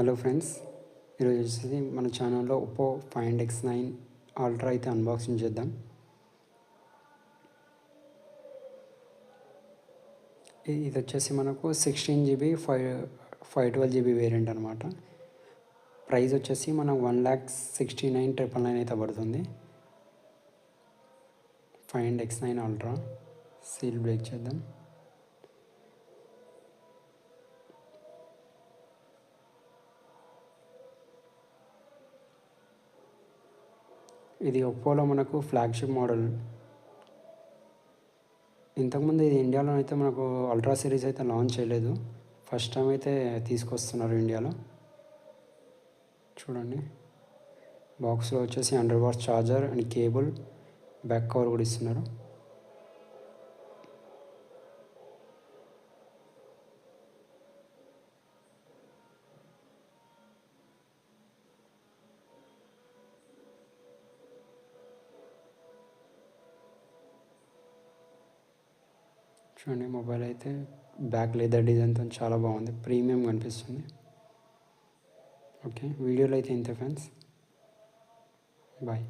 Hello friends, ఈరోజు వచ్చేసి మన ఛానల్లో ఒప్పో ఫైండ్ X9 అల్ట్రా అయితే అన్బాక్సింగ్ చేద్దాం. ఇది వచ్చేసి మనకు 16GB 512GB వేరియంట్ అనమాట. ప్రైస్ వచ్చేసి మనకు 1,69,999 అయితే పడుతుంది. Find X9 ultra seal break చేద్దాం. ఇది ఒప్పోలో మనకు ఫ్లాగ్షిప్ మోడల్. ఇంతకుముందు ఇది ఇండియాలో అయితే మనకు అల్ట్రా సిరీస్ అయితే లాంచ్ చేయలేదు. ఫస్ట్ టైం అయితే తీసుకొస్తున్నారు ఇండియాలో. చూడండి, బాక్స్లో వచ్చేసి 100 watts charger and cable, back cover కూడా ఇస్తున్నారు. చూడండి, మొబైల్ అయితే బ్యాక్ లెదర్ డిజైన్తో చాలా బాగుంది, ప్రీమియం కనిపిస్తుంది. ఓకే, వీడియోలో అయితే ఇంతే ఫ్రెండ్స్, బాయ్.